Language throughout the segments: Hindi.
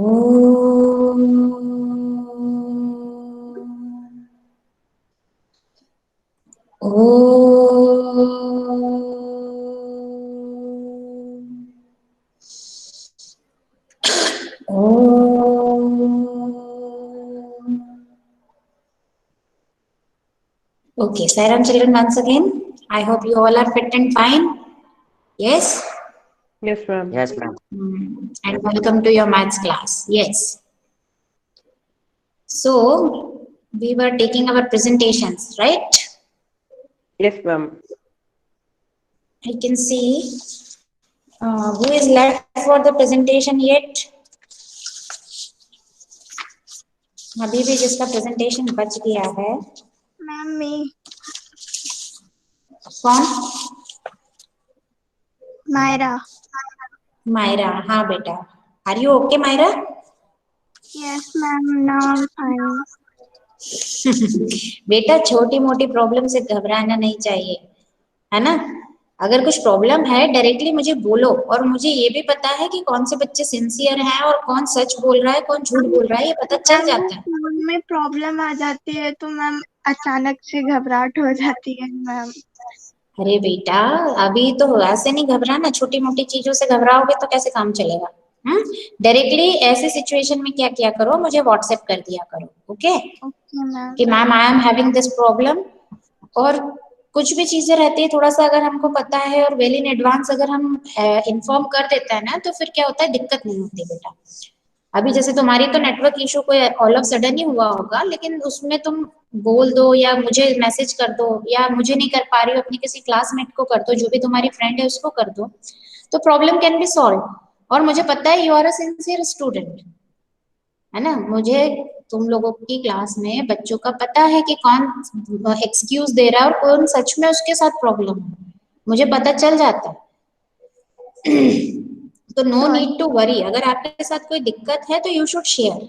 Om Okay, Sairam children, once again, I hope you all are fit and fine. Yes? Yes, ma'am. Yes, ma'am. And welcome to your maths class. Yes. So, we were taking our presentations, right? Yes, ma'am. I can see who is left for the presentation yet. अभी भी जिसका presentation बच गया है. मैम मैं कौन? मायरा. मायरा. हाँ बेटा. Are you okay, Myra? Yes ma'am, now I am fine. बेटा छोटी मोटी प्रॉब्लम से घबराना नहीं चाहिए, है ना? अगर कुछ प्रॉब्लम है डायरेक्टली मुझे बोलो, और मुझे ये भी पता है कि कौन से बच्चे सिंसियर हैं और कौन सच बोल रहा है कौन झूठ बोल रहा है, ये पता चल जाता है. स्कूल में प्रॉब्लम आ जाती है तो मैम अचानक से घबराहट हो जाती है मैम. अरे बेटा अभी तो ऐसे नहीं घबराना, छोटी मोटी चीजों से घबराओगे तो कैसे काम चलेगा. डायरेक्टली ऐसे सिचुएशन में क्या किया करो, मुझे व्हाट्सएप कर दिया करो. Okay okay ma'am. कि ma'am I am having this problem. और कुछ भी चीजें रहती है थोड़ा सा अगर हमको पता है और वेल इन एडवांस अगर हम इन्फॉर्म कर देता है ना, तो फिर क्या होता है, दिक्कत नहीं होती बेटा. अभी जैसे तुम्हारी तो नेटवर्क इशू कोई ऑल ऑफ सडन ही हुआ होगा, लेकिन उसमें तुम बोल दो या मुझे मैसेज कर दो, या मुझे नहीं कर पा रही हो अपनी किसी क्लासमेट को कर दो, जो भी तुम्हारी फ्रेंड है उसको कर दो, तो प्रॉब्लम कैन बी सॉल्व. और मुझे पता है you are a sincere student, है ना? मुझे तुम लोगों की क्लास में बच्चों का पता है कि कौन एक्सक्यूज दे रहा है और कौन सच में उसके साथ प्रॉब्लम है, मुझे पता चल जाता है. तो नो नीड टू वरी. अगर आपके साथ कोई दिक्कत है तो यू शुड शेयर,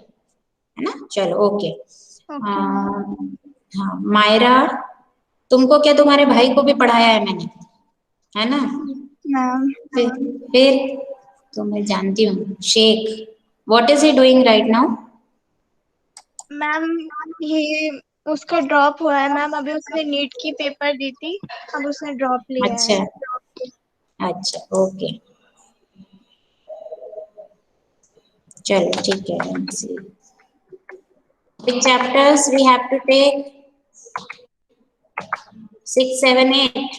है ना? चलो ओके. हाँ मायरा, तुमको क्या, तुम्हारे भाई को भी पढ़ाया है मैंने, है ना? मैम फिर तो मैं जानती हूँ. Sheikh, what is he doing right now? Ma'am ये उसका ड्रॉप हुआ है मैम. अभी उसने नीट की पेपर दी थी, अब उसने ड्रॉप लिया अच्छा है. अच्छा ओके, चलो ठीक है. Let's see. Which chapters we have to take? 6, 7, 8,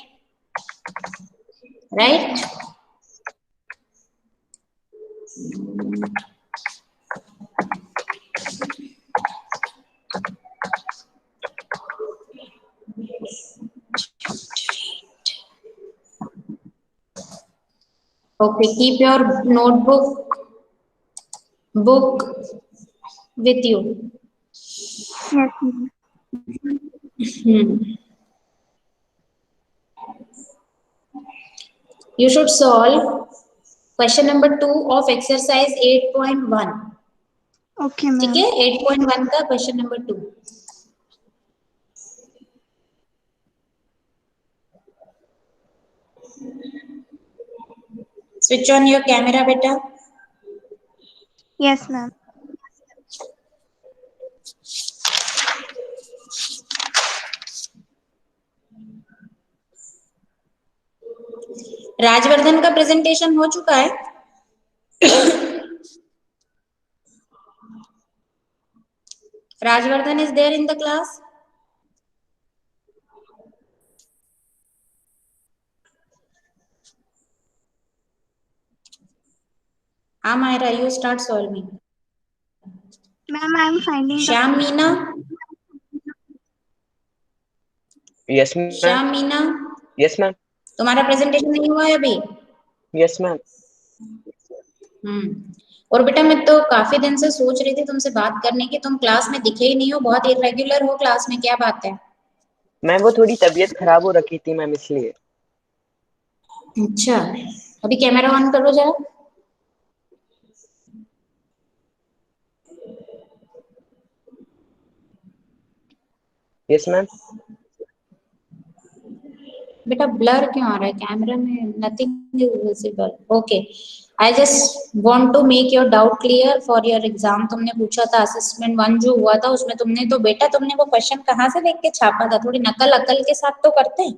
right? Okay, keep your book with you. Yes ma'am. You should solve question number 2 of exercise 8.1. Okay ठीक मैम. है, 8.1 का question number 2. Switch on your camera बेटा. Yes ma'am. राजवर्धन का प्रेजेंटेशन हो चुका है. Rajvardhan is there in the class? Myra, you start solving. Ma'am I am finding the. Shyam Meena. Yes, ma'am. Shyam Meena, Yes, ma'am. तुम्हारा प्रेजेंटेशन नहीं हुआ है अभी? Yes, ma'am. और बेटा मैं तो काफी दिन से सोच रही थी तुमसे बात करने की, तुम क्लास में दिखे ही नहीं हो, बहुत इरेगुलर हो क्लास में, क्या बात है? मैम वो थोड़ी तबीयत खराब हो रखी थी मैम, इसलिए. अच्छा, अभी कैमरा ऑन करो जरा. Yes, ma'am. बेटा ब्लर क्यों आ रहा है कैमरा में? Nothing is visible. Okay, I just want to make your doubt clear for your exam. तुमने पूछा था असेसमेंट 1 जो हुआ था उसमें तुमने तो बेटा तुमने वो क्वेश्चन कहाँ से देख के छापा था? थोड़ी नकल अकल के साथ तो करते हैं।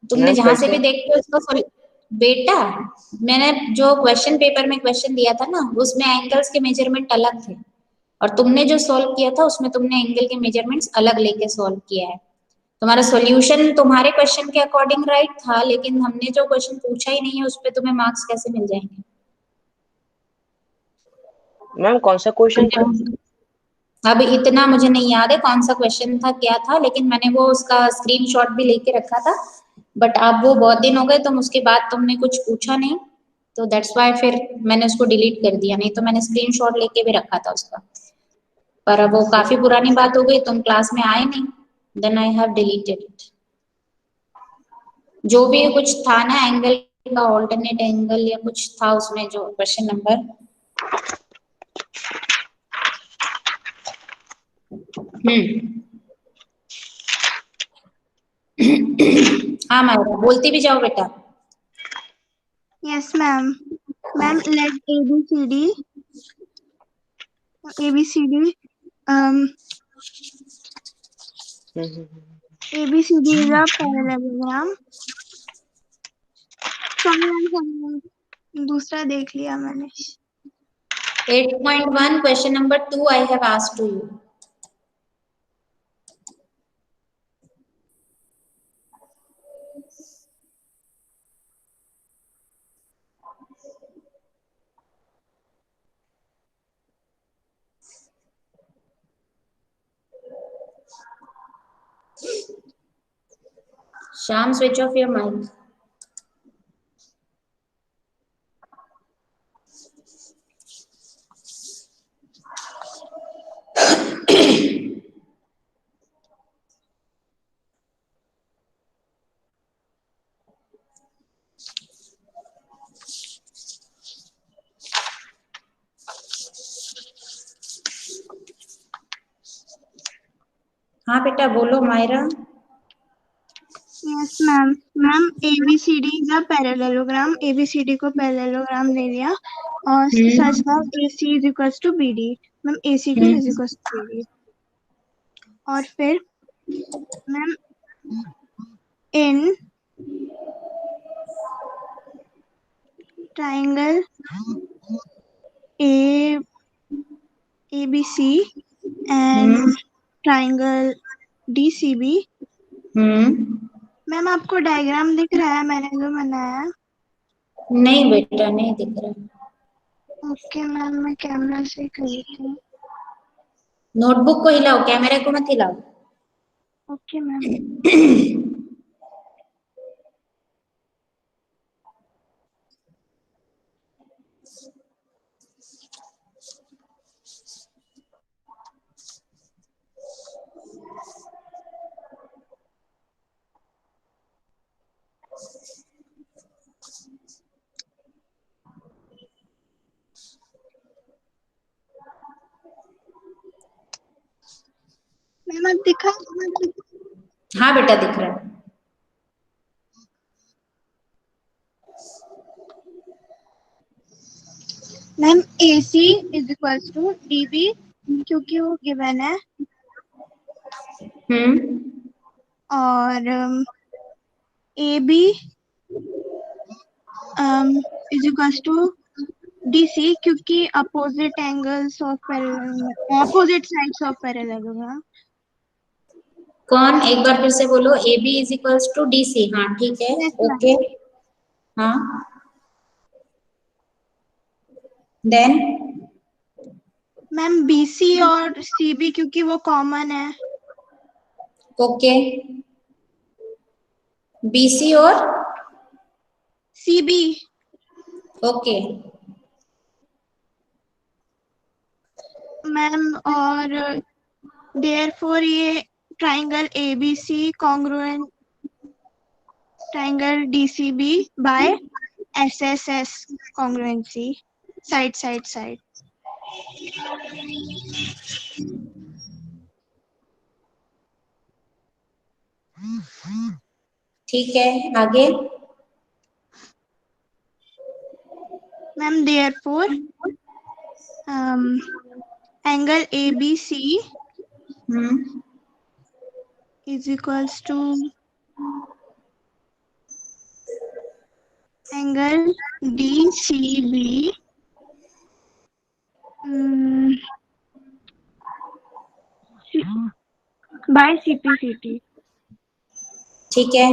तुमने मैम जहां से कैसे? भी देख के उसको बेटा मैंने जो क्वेश्चन पेपर में क्वेश्चन दिया था ना उसमें एंगल्स के मेजरमेंट अलग थे और तुमने जो सॉल्व किया था उसमें तुमने एंगल के मेजरमेंट्स अलग लेके सॉल्व किया है। तुम्हारा सॉल्यूशन तुम्हारे क्वेश्चन के अकॉर्डिंग राइट था लेकिन हमने जो क्वेश्चन पूछा ही नहीं है उस पे तुम्हें मार्क्स कैसे मिल जाएंगे? मैम कौन सा क्वेश्चन था? अब इतना मुझे नहीं याद है कौन सा क्वेश्चन था क्या था लेकिन मैंने वो उसका स्क्रीनशॉट भी लेके रखा था। बट अब वो बहुत दिन हो गए तुम उसके बाद तुमने कुछ पूछा नहीं तो दैट्स वाई फिर मैंने उसको डिलीट कर दिया। नहीं तो मैंने स्क्रीनशॉट लेके भी रखा था उसका। पर अब वो काफी पुरानी बात हो गई तुम क्लास में आए नहीं। Then I have deleted it. जो भी कुछ था ना एंगल का ऑल्टरनेट एंगल या कुछ था उसमें जो क्वेश्चन नंबर। हाँ मायरा बोलती भी जाओ बेटा। Yes ma'am. Ma'am let ABCD ABCD is a parallelogram। दूसरा देख लिया मैंने। 8.1 question number 2 I have asked to you. Sham, switch off your mic. हाँ बेटा बोलो Myra. Yes ma'am. Ma'am ABCD is a parallelogram। ABCD को पैरेललोग्राम ले लिया और such that AC is equals to BD। Ma'am ACD is equals to BD। और फिर ma'am in triangle ABC and triangle DCB। Ma'am आपको डायग्राम दिख रहा है मैंने जो बनाया? नहीं बेटा नहीं दिख रहा। ओके मैम मैं कैमरा से कर लेती हूँ। नोटबुक को हिलाओ कैमरे को मत हिलाओ। Okay ma'am. मैम अब दिखा? हाँ बेटा दिख रहा है। Ma'am AC is equals to DB क्योंकि वो गिवन है और AB is equals to DC क्योंकि opposite angles of opposite sides of parallelogram. कौन एक बार फिर से बोलो AB is equals to DC। हाँ ठीक है Yes, ma'am. ओके। हाँ देन मैम BC और CB क्योंकि वो कॉमन है। ओके BC और CB। ओके मैम और देयरफॉर ये triangle ABC congruent triangle DCB bye SSS congruency side side side. ठीक है आगे। Ma'am, therefore, angle ABC is equals to angle DCB by CPCT. ठीक है,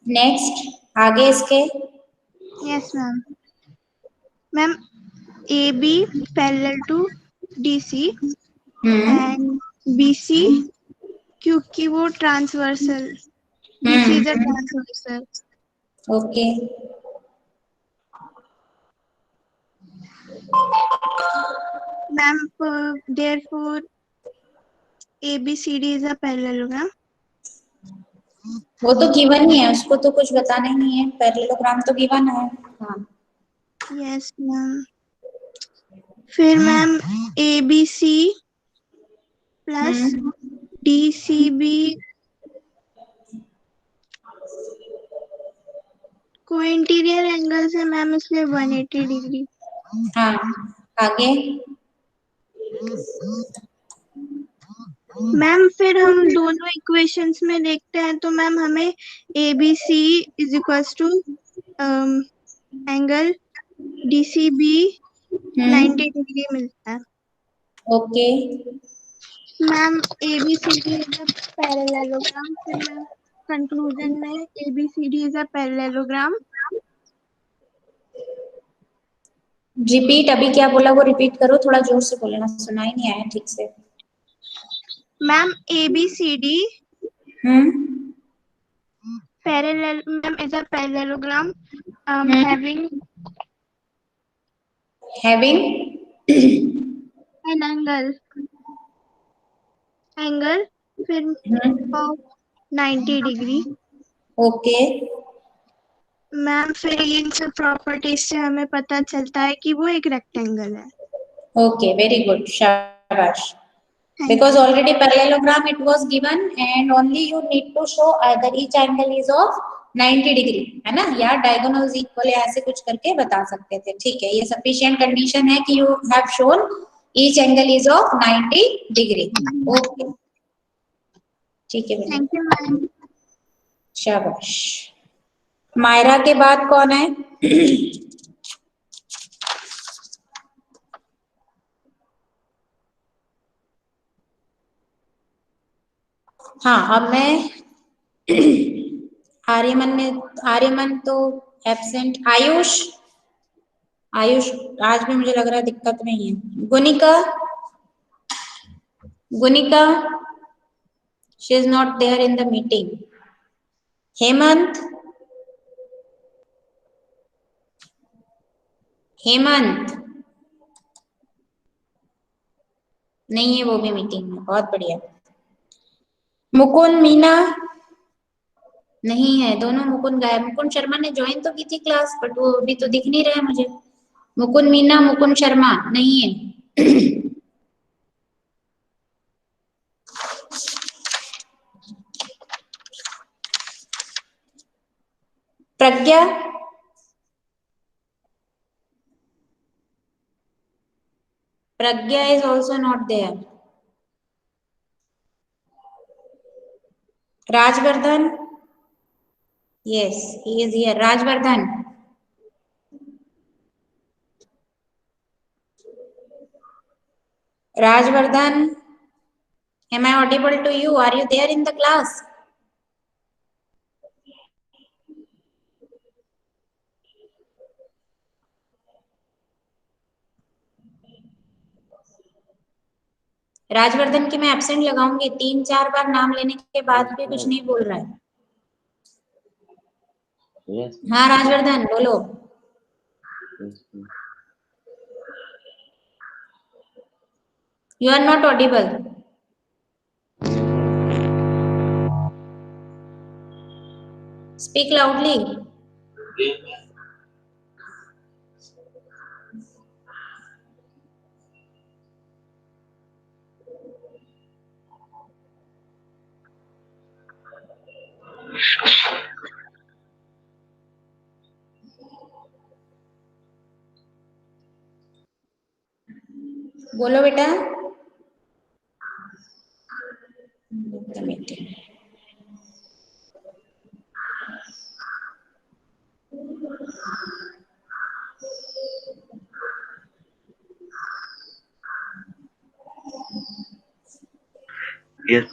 नेक्स्ट आगे इसके। Yes, ma'am. Ma'am, AB parallel to DC and BC क्योंकि वो transversal, BC is a transversal. Okay, Ma'am, therefore ABCD is a parallelogram. वो तो गिवन ही है, उसको तो कुछ बताना ही नहीं है, पैरेललोग्राम तो गिवन है। हाँ, Yes, ma'am. फिर मैम ABC प्लस DCB को इंटीरियर एंगल से मैम इसलिए 180 डिग्री। हाँ, आगे। मैम फिर हम दोनों इक्वेशंस में देखते हैं तो मैम हमें ABC is equals to angle DCB 90 degree मिलता है। Okay, ma'am ABCD is a parallelogram. फिर मैम कंक्लूजन में ABCD is a parallelogram. Repeat, अभी क्या बोला वो रिपीट करो, थोड़ा जोर से बोलना, सुना ही नहीं आया ठीक से। Ma'am ABCD parallel ma'am is a parallelogram having an angle फिर of 90 डिग्री। ओके, मैम फिर इन सब प्रॉपर्टीज से हमें पता चलता है कि वो एक रेक्टेंगल है। ओके, वेरी गुड, शाबाश। Thank Because you. already parallelogram it was given and only you need to show either each angle is of 90 degree, है ना, या diagonals equal या ऐसे कुछ करके बता सकते थे। ठीक है, ये sufficient condition है कि you have shown each angle is of 90 degree. Okay, ठीक है बेटा, Thank you मैम। शाबाश। मायरा के बाद कौन है? हाँ, अब मैं आर्यमन तो एब्सेंट। आयुष, आयुष आज भी मुझे लग रहा है दिक्कत में ही है। Gunika, Gunika she is not there in the meeting. Hemant, Hemant नहीं है, वो भी मीटिंग में। बहुत बढ़िया। मुकुंद, मीना नहीं है, दोनों मुकुंद गायब। मुकुंद शर्मा ने ज्वाइन तो की थी क्लास, बट वो अभी तो दिख नहीं रहा है मुझे। मुकुंद मीना, मुकुंद शर्मा नहीं है। प्रज्ञा, प्रज्ञा is also not there. Rajvardhan, yes, he is here. Rajvardhan, Rajvardhan, am I audible to you? Are you there in the class? Rajvardhan की मैं एब्सेंट लगाऊंगी, 3-4 बार नाम लेने के बाद भी कुछ नहीं बोल रहा है। हाँ राजवर्धन बोलो। You are not audible. Speak loudly. बोलो बेटा। Yes.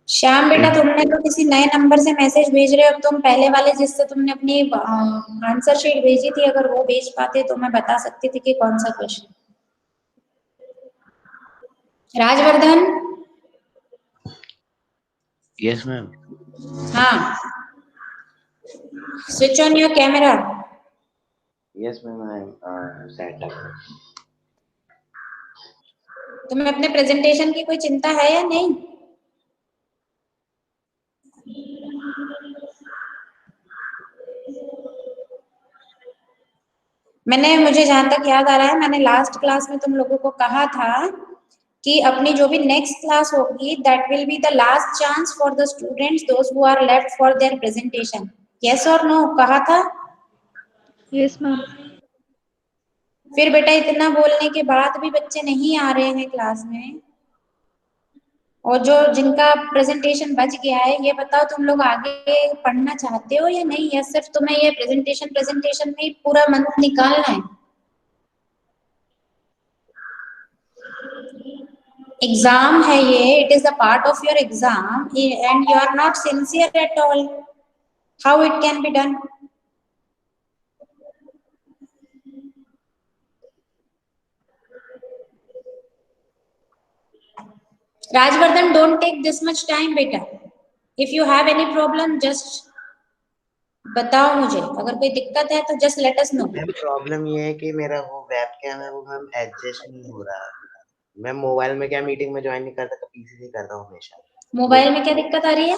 श्याम बेटा, तुमने तो किसी नए नंबर से मैसेज भेज रहे हो। अब तुम पहले वाले जिससे तुमने अपनी आंसर शीट भेजी थी, अगर वो भेज पाते तो मैं बता सकती थी कि कौन सा क्वेश्चन। राजवर्धन। Yes, ma'am. हाँ, switch on your camera. Yes, ma'am. I'm set up. तुम्हें अपने प्रेजेंटेशन की कोई चिंता है या नहीं? मुझे जहां तक याद आ रहा है, मैंने लास्ट क्लास में तुम लोगों को कहा था कि अपनी जो भी नेक्स्ट क्लास होगी, that will be the last chance for the students those who are left for their presentation. Yes और नो कहा था? Yes ma'am. फिर बेटा इतना बोलने के बाद भी बच्चे नहीं आ रहे हैं क्लास में, और जो जिनका प्रेजेंटेशन बच गया है, ये बताओ तुम लोग आगे पढ़ना चाहते हो या नहीं, या सिर्फ तुम्हें ये प्रेजेंटेशन में ही पूरा मंथ निकालना है? एग्जाम है ये, it is a part of your exam and you are not sincere at all. How it can be done? Rajvardhan, don't take this much time बेटा. If you have any problem, just बताओ मुझे। अगर कोई दिक्कत है तो just let us know. Ma'am problem ये है कि मेरा वो वेब कैम है वो मैम एडजस्ट नहीं हो रहा। मैं मोबाइल में क्या मीटिंग में ज्वाइन नहीं करता, तो पीसी से करता हूँ हमेशा। मोबाइल में क्या दिक्कत आ रही है?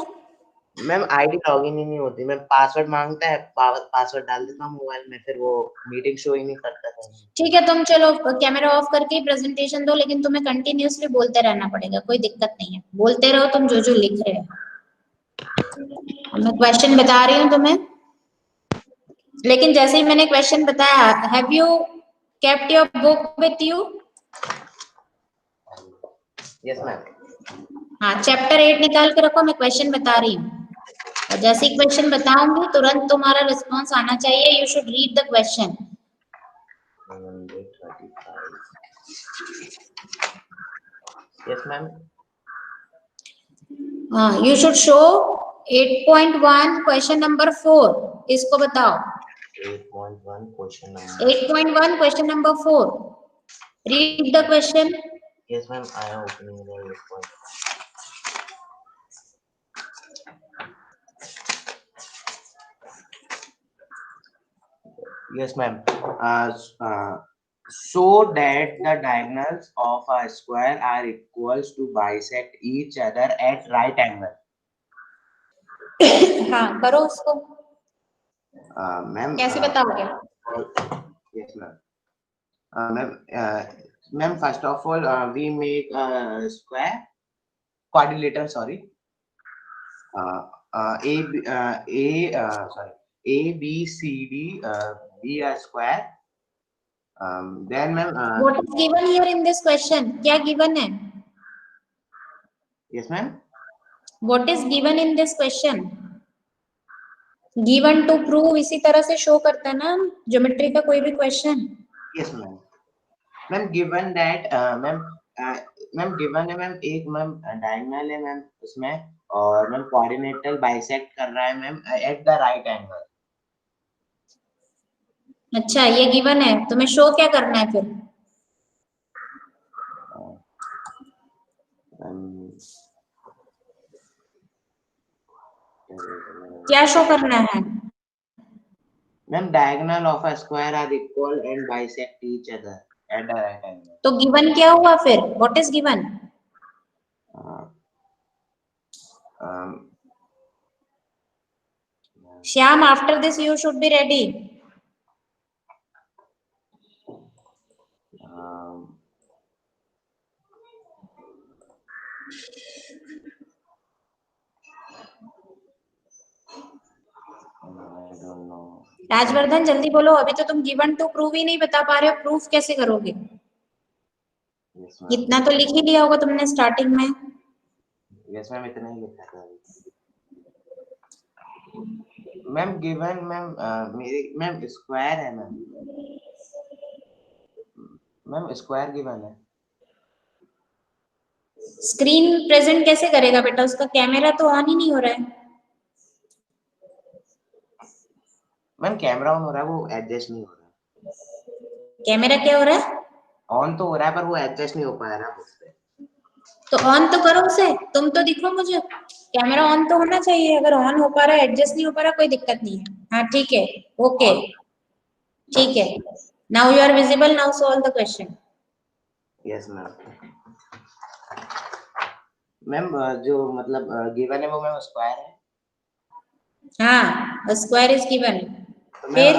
मैम आईडी लॉगिन ही नहीं होती। मैं पासवर्ड मांगता है, पासवर्ड डाल देता हूँ मोबाइल में, फिर वो मीटिंग शो ही नहीं करता है। ठीक है, तुम चलो कैमरा ऑफ करके प्रेजेंटेशन दो, लेकिन तुम्हें कंटिन्यूअसली बोलते रहना पड़ेगा, कोई दिक्कत नहीं है। बोलते रहो तुम जो जो लिख रहे हो। मैं क्वेश्चन बता रही हूँ तुम्हें, लेकिन जैसे ही मैंने क्वेश्चन बताया, have you kept your book with you? Yes ma'am. हाँ, चैप्टर 8 निकाल के रखो, मैं क्वेश्चन बता रही हूँ, और जैसे ही क्वेश्चन बताऊंगी तुरंत तुम्हारा रिस्पॉन्स आना चाहिए। You should read the question. Yes ma'am. हाँ, you should show 8.1 question number 4। इसको बताओ। 8.1 question 8.1 question number 4। Read the question. Yes ma'am, I am opening the 8.1। Yes, ma'am. So that the diagonals of a square are equals to bisect each other at right angle. हाँ, करो उसको। Ma'am. कैसे बताओगे? Yes, ma'am. Ma'am, first of all, we make a square, quadrilateral. Sorry. A B C D be a square. Then ma'am. What is given here in this question? क्या given है? Yes, ma'am. What is given in this question? Given to prove इसी तरह से शो करता है ना ज्योमेट्री का कोई भी question. Yes, ma'am. Ma'am given that ma'am given है मैम, एक मैम डायगोनल है मैम उसमें, और मैम कोऑर्डिनेटल बाइसेक्ट कर रहा है ma'am eight the right angle. अच्छा, ये गिवन है, तुम्हें शो क्या करना है फिर? क्या शो करना है? Ma'am diagonal of a square are equal and bisect each other at the right angle. तो गिवन क्या हुआ फिर? What is given? Shyam, after this you should be ready. I don't know. Rajvardhan जल्दी बोलो, अभी तो तुम गिवन टू प्रूव ही नहीं बता पा रहे हो, प्रूफ कैसे करोगे? Yes, ma'am. इतना तो लिख ही लिया होगा तुमने स्टार्टिंग में। Yes, ma'am. इतना ही लिखा था मैम। गिवन मैम मेरे मैम स्क्वायर है मैम। मैम स्क्वायर गिवन है। स्क्रीन प्रेजेंट कैसे करेगा बेटा? उसका कैमरा तो ऑन ही नहीं हो रहा है। मैम कैमरा ऑन हो रहा है, वो एडजस्ट नहीं हो रहा। कैमरा क्या हो रहा है? ऑन तो हो रहा है पर वो एडजस्ट नहीं हो पा रहा मुझसे। तो ऑन तो करो उसे, तुम तो दिखो मुझे। कैमरा ऑन तो होना चाहिए, अगर ऑन हो पा रहा है, एडजस्ट नहीं हो पा रहा, कोई दिक्कत नहीं है। हाँ ठीक है, ओके ठीक है। Now you are visible, now solve the question. Yes ma'am. Ma'am जो मतलब गिवन है वो मैम स्क्वायर है। हाँ, स्क्वायर इज गिवन। तो फिर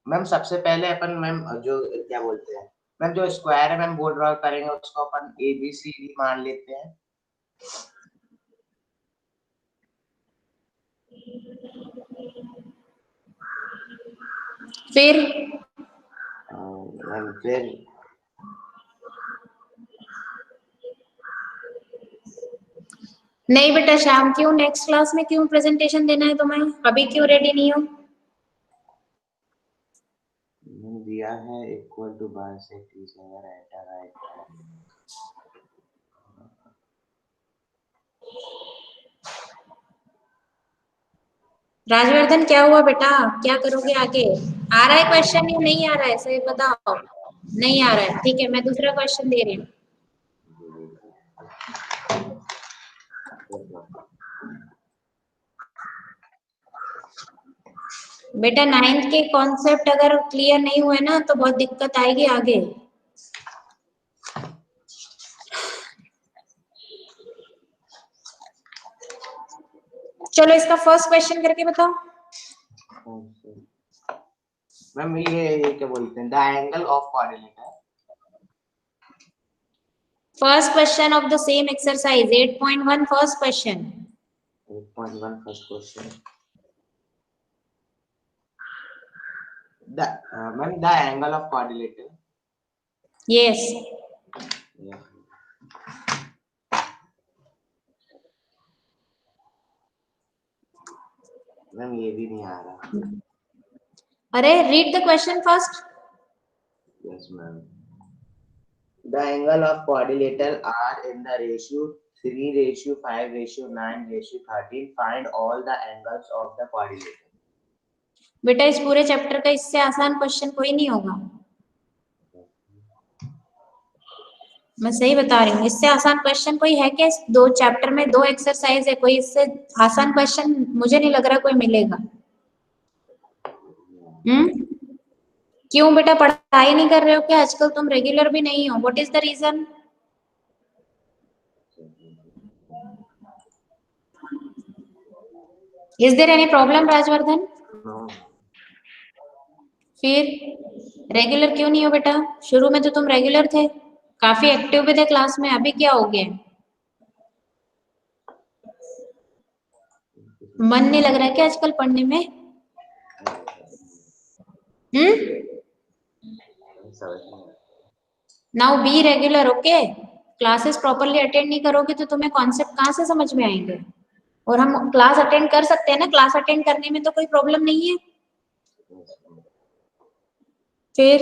मैम सबसे पहले अपन मैम जो क्या बोलते हैं मैम, जो स्क्वायर है मैम वो ड्रॉ करेंगे, उसको अपन ABCD मान लेते हैं। फिर मैम फिर नहीं बेटा शाम, क्यों नेक्स्ट क्लास में क्यों प्रेजेंटेशन देना है तुम्हें? अभी क्यों रेडी नहीं हो? दिया है equal to bisect each other at a right. Rajvardhan क्या हुआ बेटा, क्या करोगे आगे? आ रहा है क्वेश्चन या नहीं आ रहा है, सही बताओ। नहीं आ रहा है, ठीक है, मैं दूसरा क्वेश्चन दे रही हूँ। बेटा 9th के कॉन्सेप्ट अगर क्लियर नहीं हुए ना तो बहुत दिक्कत आएगी आगे। चलो इसका फर्स्ट क्वेश्चन करके बताओ। मैम ये क्या बोलते हैं, the angle of coordinator. First question of the same exercise 8.1 first question. 8.1 first question. Ma'am the angle of coordinator. Yes. Ma'am ये भी नहीं आ रहा। अरे read the question first. Yes, ma'am. The angle of quadrilateral are in the ratio 3:5:9:13. Find all the angles of the quadrilateral. बेटा इस पूरे चैप्टर का इससे आसान क्वेश्चन कोई नहीं होगा, मैं सही बता रही हूँ। इससे आसान क्वेश्चन कोई है क्या? इस दो चैप्टर में 2 एक्सरसाइज है, कोई इससे आसान क्वेश्चन मुझे नहीं लग रहा कोई मिलेगा। क्यों बेटा पढ़ाई नहीं कर रहे हो क्या आजकल? तुम रेगुलर भी नहीं हो, what is the reason? Is there any problem Rajvardhan? No. फिर रेगुलर क्यों नहीं हो बेटा? शुरू में तो तुम रेगुलर थे, काफी एक्टिव भी थे क्लास में, अभी क्या हो गया? मन नहीं लग रहा है क्या आजकल पढ़ने में? Now be regular, okay? Classes properly attend नहीं करोगे तो तुम्हें कॉन्सेप्ट कहाँ से समझ में आएंगे? और हम क्लास अटेंड कर सकते हैं ना, क्लास अटेंड करने में तो कोई प्रॉब्लम नहीं है। फिर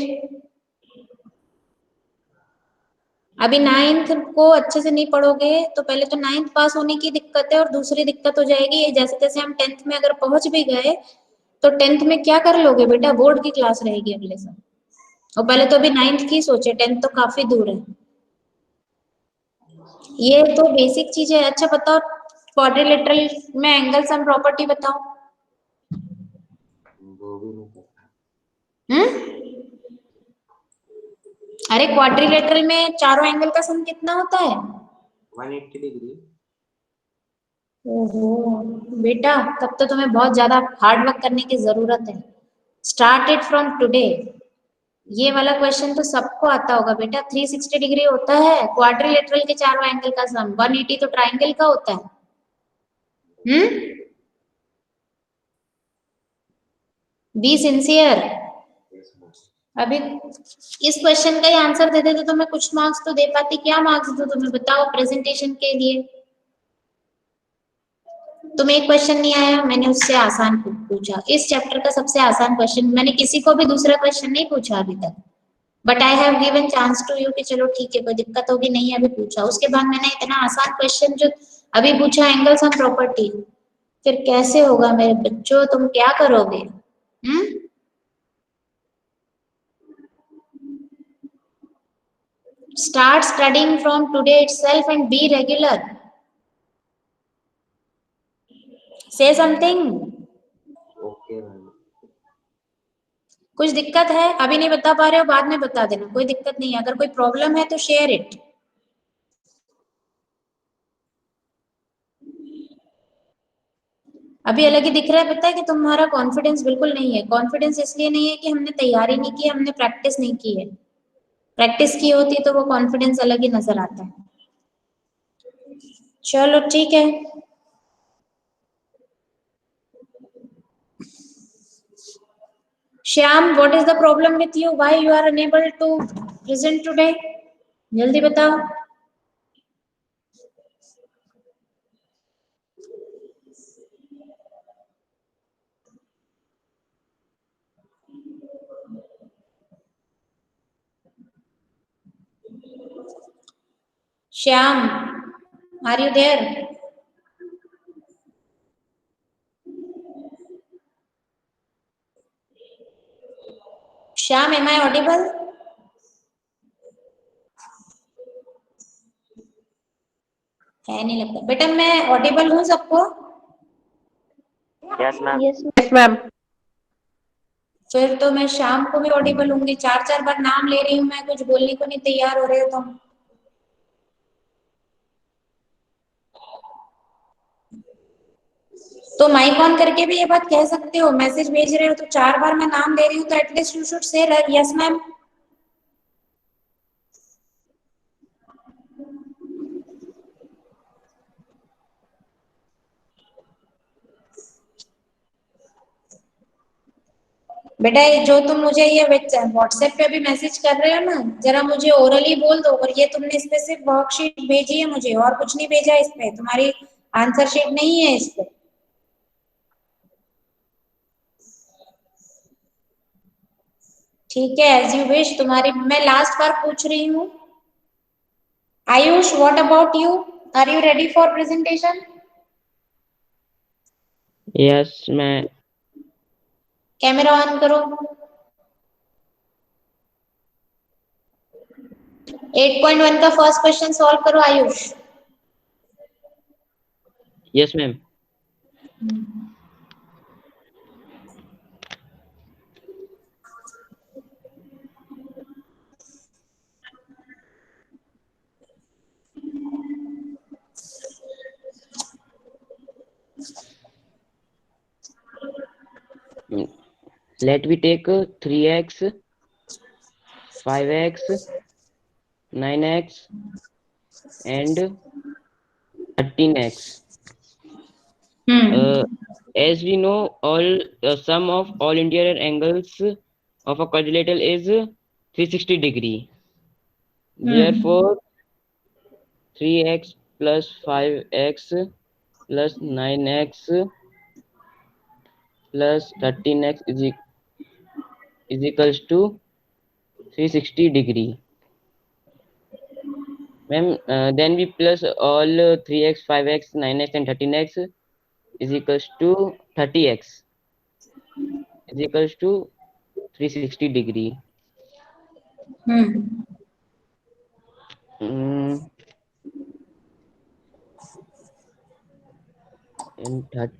अभी 9th को अच्छे से नहीं पढ़ोगे तो पहले तो 9th पास होने की दिक्कत है, और दूसरी दिक्कत हो जाएगी जैसे तैसे हम 10th में अगर पहुंच भी गए तो 10th में क्या कर लोगे बेटा? बोर्ड की क्लास रहेगी अगले साल, और पहले तो अभी 9th की सोचे, 10th तो काफी दूर है। ये तो बेसिक चीज है। अच्छा बताओ, क्वाड्रिलेटरल में एंगल्स एंड प्रॉपर्टी बताओ। वो भी नहीं पता। अरे क्वाड्रिलेटरल में चारों एंगल का सम कितना होता है? 180 डिग्री। ओहो बेटा, तब तो तुम्हें बहुत ज्यादा हार्ड वर्क करने की जरूरत है। Start it from today. ये वाला क्वेश्चन तो सबको आता होगा बेटा। 360 डिग्री होता है क्वाड्रिलेटरल के चारों एंगल का सम, 180 तो ट्राइंगल का होता है। Be sincere. अभी इस क्वेश्चन का ही आंसर दे देते तो मैं कुछ मार्क्स तो दे पाती। क्या मार्क्स दो तुम्हें बताओ प्रेजेंटेशन के लिए? तुम्हें एक क्वेश्चन नहीं आया, मैंने उससे आसान पूछा। इस चैप्टर का सबसे आसान क्वेश्चन, मैंने किसी को भी दूसरा क्वेश्चन नहीं पूछा अभी तक, but I have given chance to you कि चलो ठीक है कोई दिक्कत होगी नहीं अभी पूछा। उसके बाद मैंने इतना आसान क्वेश्चन जो अभी पूछा, एंगल्स ऑफ प्रॉपर्टी, फिर कैसे होगा मेरे बच्चों? तुम क्या करोगे? Start studying from today itself and be regular. Say something. Okay ma'am. कुछ दिक्कत है? अभी नहीं बता पा रहे हो, बाद में बता देना, कोई दिक्कत नहीं है। अगर कोई प्रॉब्लम है तो शेयर इट। अभी अलग ही दिख रहा है, पता है कि तुम्हारा कॉन्फिडेंस बिल्कुल नहीं है। कॉन्फिडेंस इसलिए नहीं है कि हमने तैयारी नहीं की, हमने प्रैक्टिस नहीं की है। प्रैक्टिस की होती तो वो कॉन्फिडेंस अलग ही नजर आता है। चलो ठीक है। Shyam, what is the problem with you? Why you are unable to present today? जल्दी बताओ। Shyam, are you there? Shyam, am I audible? है नहीं लगता। बेटा मैं ऑडिबल हूँ सबको? Yes ma'am. Yes, ma'am. फिर तो मैं शाम को भी ऑडिबल होंगी। 4-4 बार नाम ले रही हूँ मैं, कुछ बोलने को नहीं तैयार हो रहे हो तुम। तो माइक ऑन करके भी ये बात कह सकते हो। मैसेज भेज रहे हो तो 4 बार मैं नाम ले रही हूँ तो at least you should say yes ma'am. बेटा ये जो तुम मुझे ये व्हाट्सएप पे भी मैसेज कर रहे हो ना, जरा मुझे ओरली बोल दो। और ये तुमने इस पे सिर्फ वर्कशीट भेजी है मुझे, और कुछ नहीं भेजा इस पे, तुम्हारी आंसर शीट नहीं है इस पे। ठीक है, एज यू विश। तुम्हारी मैं लास्ट बार पूछ रही हूँ। Ayush, what about you? Are you ready for presentation? Yes ma'am. Camera on करो। 8.1 का फर्स्ट क्वेश्चन सॉल्व करो Ayush. Yes ma'am. Let we take 3x, 5x, 9x and 13x. As we know, all sum of all interior angles of a quadrilateral is 360 degree. Therefore, 3x plus 5x plus 9x plus 13x is equals to 360 degree. Ma'am, then we plus all 3x, 5x, 9x and 13x is equals to 30x is equals to 360 degree. And 30.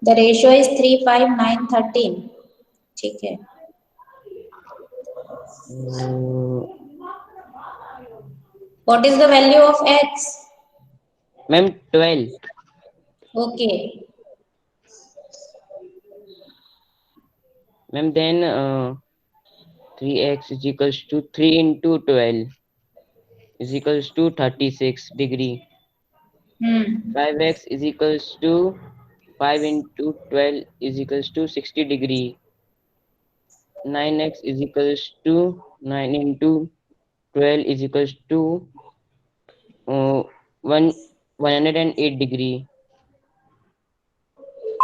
The ratio is 3, 5, 9, 13. ठीक है। What is the value of x? Ma'am, 12. Okay. Ma'am then 3x is equals to 3 into 12 is equals to 36 degree. 5x is equals to 5 into 12 is equals to 60 degree. 9x is equals to 9 into 12 is equals to 108 degree.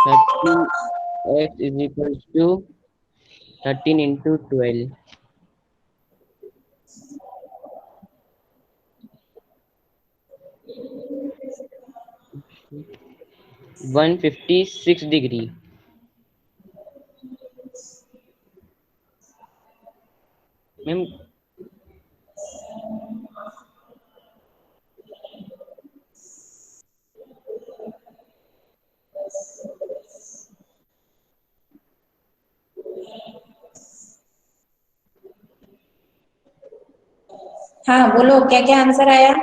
30x is equals to 13 into 12. 156 degree. Ma'am हाँ बोलो, क्या क्या आंसर आया?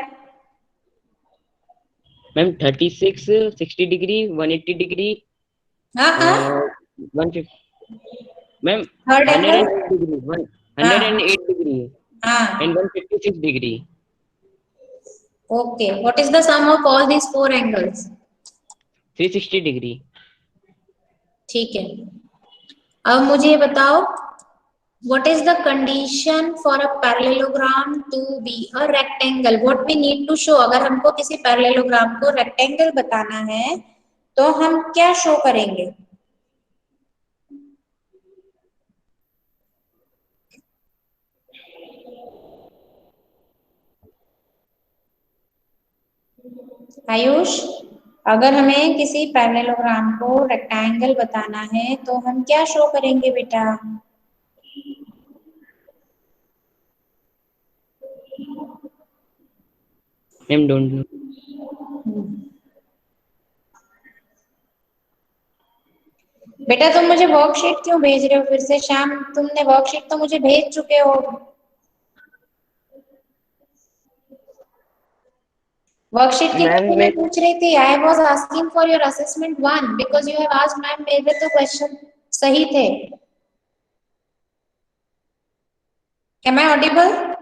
मैम 36 60 डिग्री 180 डिग्री हाँ हाँ, 150 मैम थर्ड एंगल, 108 डिग्री हाँ 108 डिग्री हाँ, and 156 degree. Okay. What is the sum of all these four angles? 360 degree. ठीक है. अब मुझे बताओ, what is the condition for a parallelogram to be a rectangle? What we need to show? अगर हमको किसी parallelogram को rectangle बताना है तो हम क्या शो करेंगे? आयुष, अगर हमें किसी पैरेललोग्राम को रेक्टेंगल बताना है तो हम क्या शो करेंगे बेटा? Ma'am don't know. बेटा तुम मुझे वर्कशीट क्यों भेज रहे हो फिर से? शाम, तुमने वर्कशीट तो मुझे भेज चुके हो. वर्कशीट की मैम मैं मैं पूछ रही थी. I was asking for your assessment 1 because you have asked ma'am, मेरे तो क्वेश्चन सही थे. Am I audible?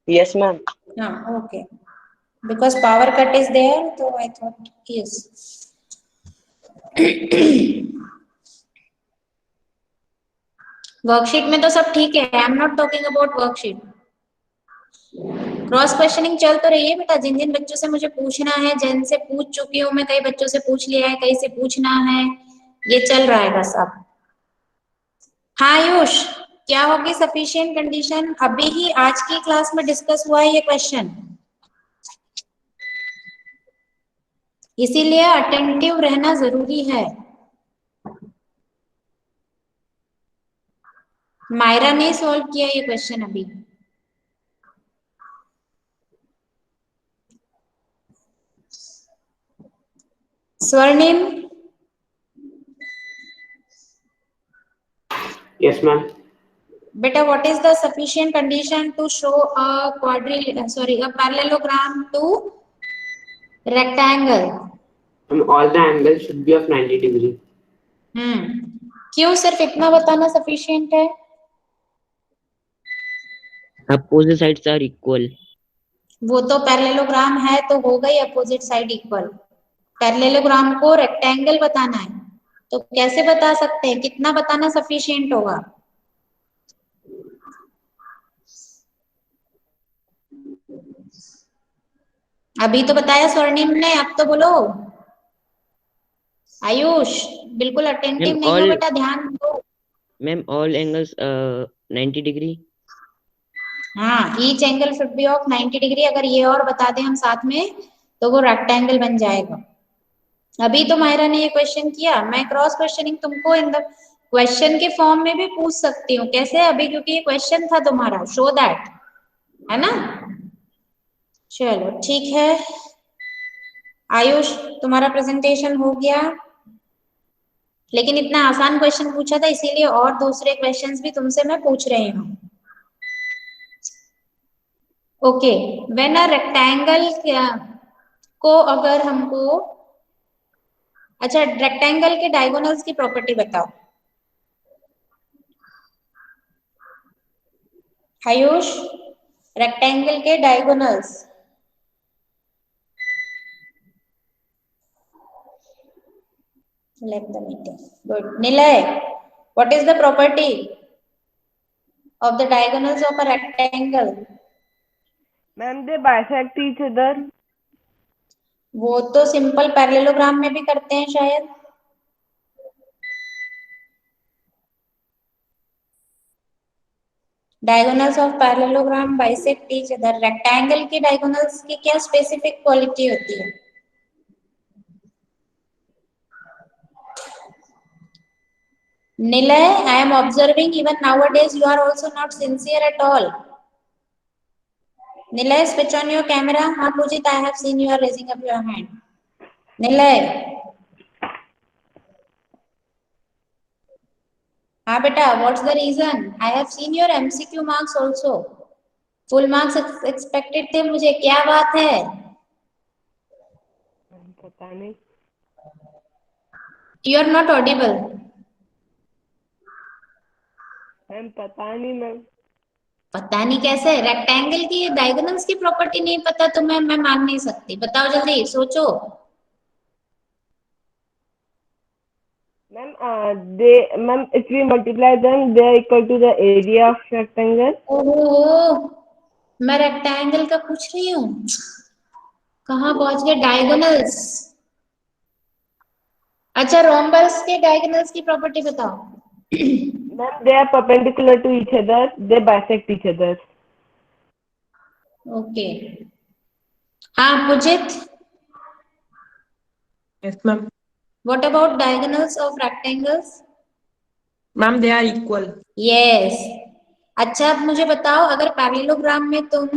Yes ma'am. हाँ, okay. Because power cut is there तो आई थॉट यस. वर्कशीट में तो सब ठीक है. I am not talking about worksheet. Cross questioning चल तो रही है बेटा. जिन जिन बच्चों से मुझे पूछना है, जिन से पूछ चुकी हूँ मैं, कई बच्चों से पूछ लिया है, कई से पूछना है, ये चल रहा है बस अब. हाँ आयुष, क्या होगी सफिशिएंट कंडीशन? अभी ही आज की क्लास में डिस्कस हुआ है ये क्वेश्चन, इसीलिए अटेंटिव रहना जरूरी है. मायरा ने सॉल्व किया ये क्वेश्चन अभी. स्वर्णिम, Yes, ma'am. बेटा what is the sufficient condition to show a a parallelogram to rectangle? All the angles should be of 90 degree. क्यों सिर्फ इतना बताना सफिशिएंट है? Opposite sides are equal. वो तो पैरेललोग्राम है तो हो गई अपोजिट साइड इक्वल. पैरेललोग्राम को रेक्टेंगल बताना है तो कैसे बता सकते हैं? कितना बताना सफिशिएंट होगा? अभी तो बताया स्वर्णिम ने, अब तो बोलो. आयुष बिल्कुल अटेंटिव मैम नहीं हो all बेटा, ध्यान दो. Ma'am all angles 90 degree. हाँ, each angle should be of 90 degree. अगर ये और बता दें हम साथ में तो वो रेक्टेंगल बन जाएगा. अभी तो मायरा ने ये क्वेश्चन किया. मैं क्रॉस क्वेश्चनिंग तुमको इन द क्वेश्चन के फॉर्म में भी पूछ सकती हूँ. कैसे? अभी क्योंकि ये क्वेश्चन था तुम्हारा, शो दैट, है ना? चलो ठीक है. आयुष तुम्हारा प्रेजेंटेशन हो गया, लेकिन इतना आसान क्वेश्चन पूछा था इसीलिए और दूसरे क्वेश्चंस भी तुमसे मैं पूछ रही हूँ. ओके, व्हेन अ रेक्टेंगल को अगर हमको, अच्छा रेक्टेंगल के डायगोनल्स की प्रॉपर्टी बताओ. आयुष, रेक्टेंगल के diagonals. Let the meeting. Good. Nilay, what is the property of the diagonals of a rectangle? Ma'am, they bisect each other. वो तो सिंपल पैरेललोग्राम में भी करते हैं शायद। Diagonals of parallelogram bisect each other. Rectangle की डायगोनल्स की क्या स्पेसिफिक क्वालिटी होती है? Nilay, I am observing even nowadays you are also not sincere at all. Nilay, switch on your camera. हाँ Pujit, I have seen you are raising up your hand. Nilay. हाँ बेटा, what's the reason? I have seen your MCQ marks also. Full marks expected थे मुझे, क्या बात है? पता नहीं। You are not audible. Ma'am पता नहीं मैम। पता नहीं कैसे? रेक्टेंगल की डायगोनल्स की प्रॉपर्टी नहीं पता तो मैं मान नहीं सकती। बताओ जल्दी, सोचो। Ma'am, if we multiply them, they are equal to the area of rectangle. ओहो, मैं रेक्टेंगल का पूछ रही हूँ, कहाँ पहुंच गए? डायगोनल्स। अच्छा, रोम्बस के डायगोनल्स की प्रॉपर्टी बताओ। Ma'am, they are perpendicular to each other. They bisect each other. Okay, हाँ Pujit. Yes, ma'am. What about diagonals of rectangles? Ma'am, they are equal. Yes. अच्छा, अब मुझे बताओ, अगर पैरेललोग्राम में तुम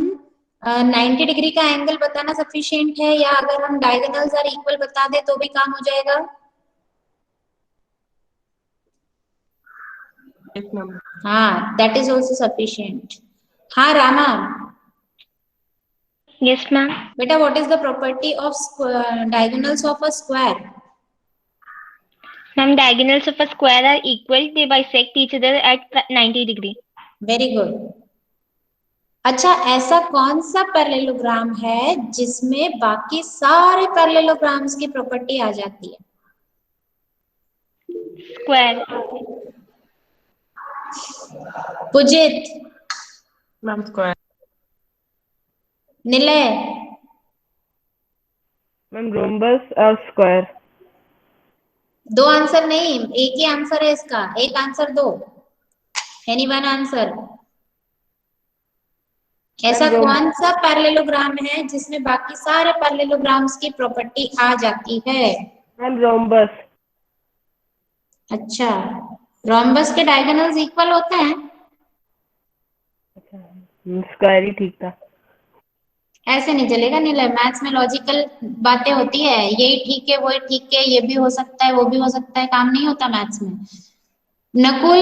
90 डिग्री का एंगल बताना सफिशिएंट है, या अगर हम डायगोनल्स आर इक्वल बता दे तो भी काम हो जाएगा? Yes, ma'am. हाँ, that is also sufficient. हाँ रामा। Yes, ma'am. बेटा, what is the property of diagonals of a square? Ma'am, diagonals of a square are equal. They bisect each other at 90 degree. Very good. अच्छा, ऐसा कौन सा पैरेललोग्राम है जिसमें बाकी सारे पैरेललोग्राम्स की प्रॉपर्टी आ जाती है? Square. Pujit. Ma'am, square. Nilay. Ma'am, rhombus or square. दो आंसर नहीं, एक ही आंसर है इसका, एक आंसर दो। Any one answer. ऐसा कौन सा पैरेललोग्राम है जिसमें बाकी सारे पैरेललोग्राम्स की प्रॉपर्टी आ जाती है? Ma'am, rhombus. अच्छा, रोम्बस के डायगोनल्स इक्वल होते हैं? स्क्वायर ही ठीक था। ऐसे नहीं चलेगा नीलय, मैथ्स में लॉजिकल बातें होती है, यही ठीक है वही ठीक है, ये भी हो सकता है वो भी हो सकता है, काम नहीं होता मैथ्स में। नकुल।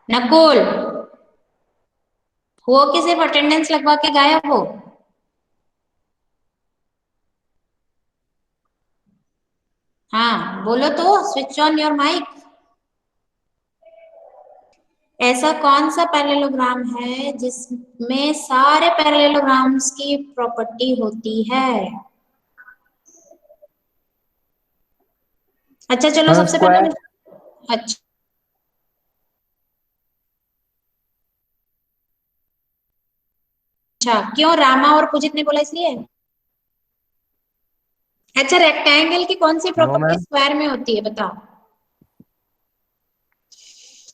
नकुल, वो कि सिर्फ अटेंडेंस लगवा के गायब हो? हाँ बोलो तो, स्विच ऑन योर माइक। ऐसा कौन सा पैरेललोग्राम है जिसमें सारे पैरेललोग्राम्स की प्रॉपर्टी होती है? अच्छा चलो, सबसे पहले अच्छा अच्छा, क्यों रामा और पूजित ने बोला इसलिए? अच्छा, रेक्टेंगल की कौन सी प्रॉपर्टी स्क्वायर में होती है बताओ?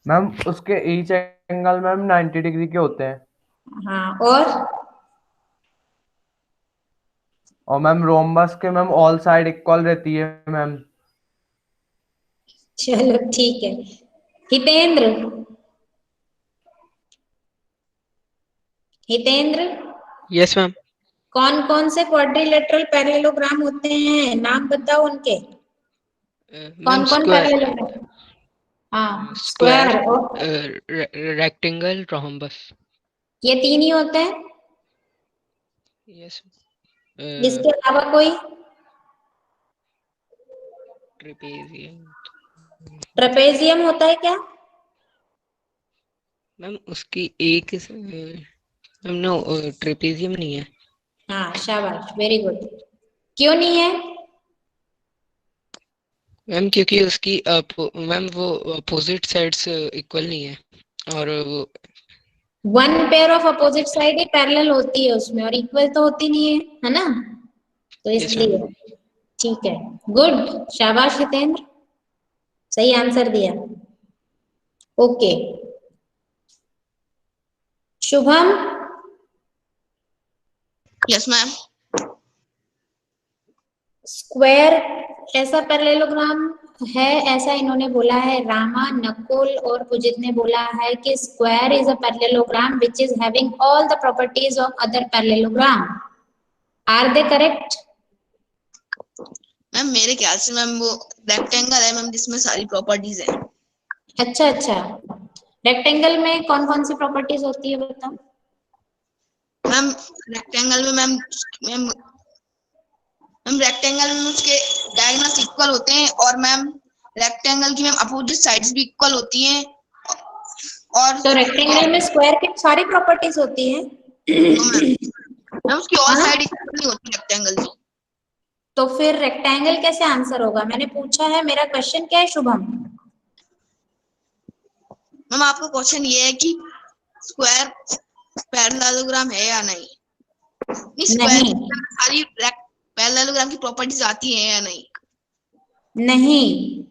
मैम उसके ईच एंगल मैम 90 डिग्री के होते हैं। हाँ, और मैम रोम्बस के मैम ऑल साइड इक्वल रहती है मैम। चलो ठीक है। हितेंद्र। हितेंद्र। Yes ma'am. कौन कौन से क्वाड्रिलेटरल पैरेललोग्राम होते हैं, नाम बताओ उनके। कौन कौन पैरेललोग्राम? हाँ, स्क्वायर और रेक्टेंगल, रोम्बस, ये तीन ही होते हैं? यस। इसके अलावा कोई? ट्रेपेजियम ट्रेपेजियम होता है क्या? मैम उसकी एक मैम नो ट्रेपेजियम नहीं है। हाँ शाबाश, वेरी गुड। क्यों नहीं है? मैम क्योंकि उसकी मैम वो अपोजिट साइड्स इक्वल नहीं है और वो one pair of opposite side he parallel होती है उसमें, और इक्वल तो होती नहीं है ना? तो यस मैम। इसलिए ठीक है, गुड, शाबाश हितेंद्र, सही आंसर दिया। Okay, Shubham. Yes ma'am. Square ऐसा पैरेललोग्राम है, ऐसा इन्होंने बोला है, रामा, नकुल और पुजित ने बोला है कि square is a parallelogram which is having all the properties of other parallelogram. Are they correct? Ma'am मेरे ख्याल से मैम वो रेक्टेंगल है मैम जिसमें सारी प्रॉपर्टीज है। अच्छा अच्छा, रेक्टेंगल में कौन कौन सी प्रॉपर्टीज होती है बताओ? मैम रेक्टेंगल में मैम मैम मैम रेक्टेंगल में उसके डायगोनल्स इक्वल होते हैं और मैम रेक्टेंगल की मैम अपोजिट साइड्स भी इक्वल होती हैं। और तो रेक्टेंगल में स्क्वायर की सारी प्रॉपर्टीज होती हैं? मैम उसकी ऑल हाँ? साइड इक्वल नहीं होती रेक्टेंगल की। तो फिर रेक्टेंगल कैसे आंसर होगा? मैंने पूछा है, मेरा क्वेश्चन क्या है शुभम? मैम आपका क्वेश्चन ये है कि स्क्वायर पैरेललोग्राम है या नहीं? स्क्वायर नहीं की सारी पैरेललोग्राम की प्रॉपर्टीज आती हैं या नहीं? नहीं,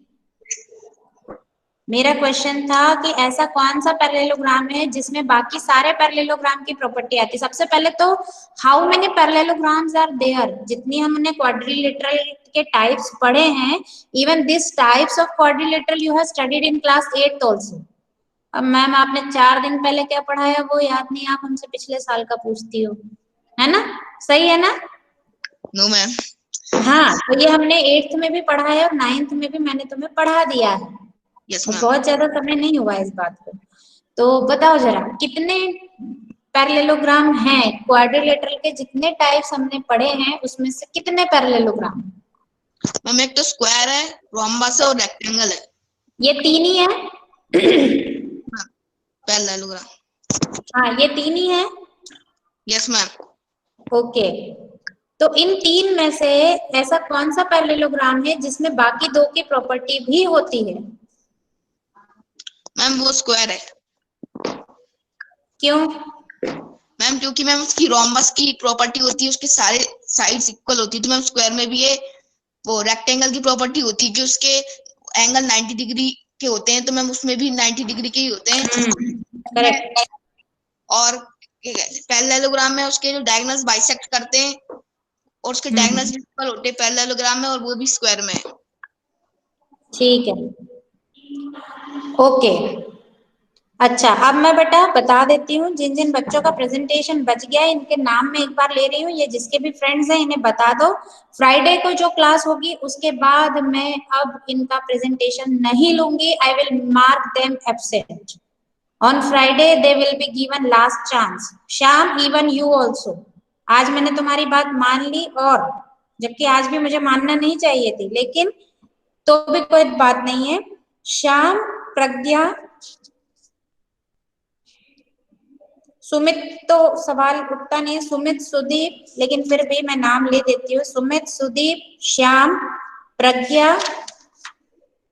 मेरा क्वेश्चन था कि ऐसा कौन सा पैरेललोग्राम है जिसमें बाकी सारे पैरेललोग्राम की प्रॉपर्टी आती है। सबसे पहले तो how many parallelograms are there? जितनी हमने क्वाड्रिलेटरल के टाइप्स पढ़े हैं, even this types of quadrilateral you have studied in class 8 also. अब मैम आपने 4 दिन पहले क्या पढ़ाया वो याद नहीं, आप हमसे पिछले साल का पूछती हो, है ना? सही है ना? No ma'am. हाँ, तो ये हमने 8th में भी पढ़ा है और 9th में भी मैंने तुम्हें पढ़ा दिया है। यस और मैम। बहुत ज्यादा समय नहीं हुआ इस बात को। तो बताओ जरा, कितने पैरेललोग्राम हैं क्वाड्रिलेटरल के? जितने टाइप्स हमने पढ़े हैं उसमें से कितने पैरेललोग्राम? मैम एक तो स्क्वायर है, रोम्बस है और रेक्टेंगल है। ये 3 ही है? पैरेललोग्राम। हाँ, ये 3 ही है। Yes ma'am. ओके, तो इन 3 में से ऐसा कौन सा पैरेललोग्राम है जिसमें बाकी 2 की प्रॉपर्टी भी होती है? मैम वो स्क्वायर है। क्यों? मैम क्योंकि मैम उसकी रोम्बस की प्रॉपर्टी होती है, उसके सारे साइड्स इक्वल होती है। तो मैम स्क्वायर में भी ये वो रेक्टेंगल की प्रॉपर्टी होती है कि उसके एंगल 90 डिग्री के होते हैं, तो मैम उसमें भी 90 डिग्री के ही होते हैं। करेक्ट। और पैरेललोग्राम में उसके जो डायगोनल्स बाइसेक्ट करते हैं और उसके डायगोनल्स इक्वल होते हैं पैरेललोग्राम में, और वो भी स्क्वायर में है। ठीक है, ओके। अच्छा, अब मैं बेटा बता देती हूँ, जिन जिन बच्चों का प्रेजेंटेशन बच गया है इनके नाम मैं एक बार ले रही हूँ। ये जिसके भी फ्रेंड्स हैं इन्हें बता दो, फ्राइडे को जो क्लास होगी उसके बाद मैं अब इनका प्रेजेंटेशन नहीं लूंगी। I will mark them absent on Friday. They will be given last chance. Shyam, even you also. आज मैंने तुम्हारी बात मान ली, और जबकि आज भी मुझे मानना नहीं चाहिए थी, लेकिन तो भी कोई बात नहीं है। श्याम, प्रज्ञा, सुमित तो सवाल उठता नहीं, सुमित, सुदीप, लेकिन फिर भी मैं नाम ले देती हूँ। सुमित, सुदीप, श्याम, प्रज्ञा,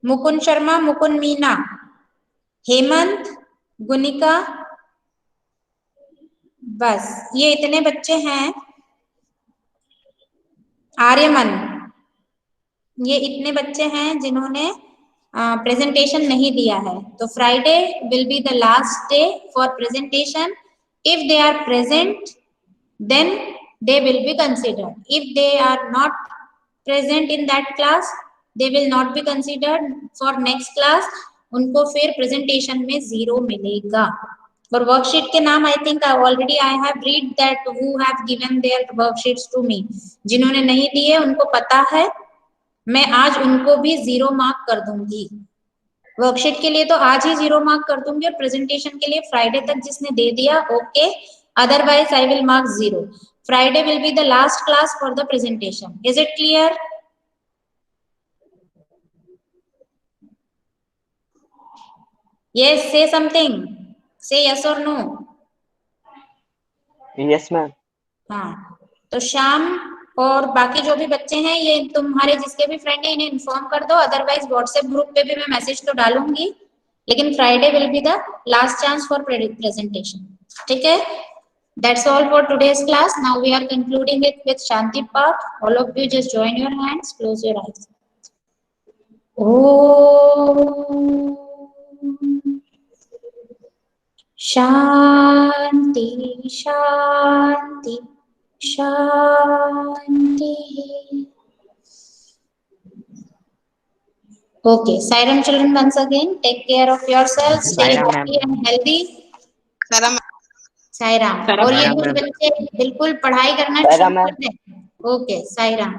मुकुंद शर्मा, मुकुंद मीना, हेमंत, गुनिका, बस ये इतने बच्चे हैं। आर्यमन, ये इतने बच्चे हैं जिन्होंने प्रेजेंटेशन नहीं दिया है। तो Friday will be the last day for presentation. If they are present, then they will be considered. If they are not present in that class, they will not be considered for next class. उनको फिर प्रेजेंटेशन में 0 मिलेगा। और वर्कशीट के नाम I think already I have read that who have given their worksheets to me. जिन्होंने नहीं दिए उनको पता है, मैं आज उनको भी 0 मार्क कर दूंगी। वर्कशीट के लिए तो आज ही 0 मार्क कर दूंगी, और प्रेजेंटेशन के लिए फ्राइडे तक जिसने दे दिया okay, otherwise I will mark 0। Friday will be the last class for the presentation. Is it clear? Yes, say something. Say yes or no. Yes, ma'am. हाँ, तो श्याम और बाकी जो भी बच्चे हैं, ये तुम्हारे जिसके भी फ्रेंड है इन्हें इन्फॉर्म कर दो, अदरवाइज व्हाट्सएप ग्रुप पे भी मैं मैसेज तो डालूंगी, लेकिन Friday will be the last chance for presentation. ठीक है? That's all for today's class. Now we are concluding it with Shanti Path. All of you just join your hands, close your eyes. Om Shanti Shanti Shanti. Okay, Sairam children, once again, take care of yourselves, stay Sairam, happy and healthy. Sairam. Sairam और ये मैम. कुछ बच्चे बिल्कुल पढ़ाई करना साईराम शुरू कर दें. ओके साईराम.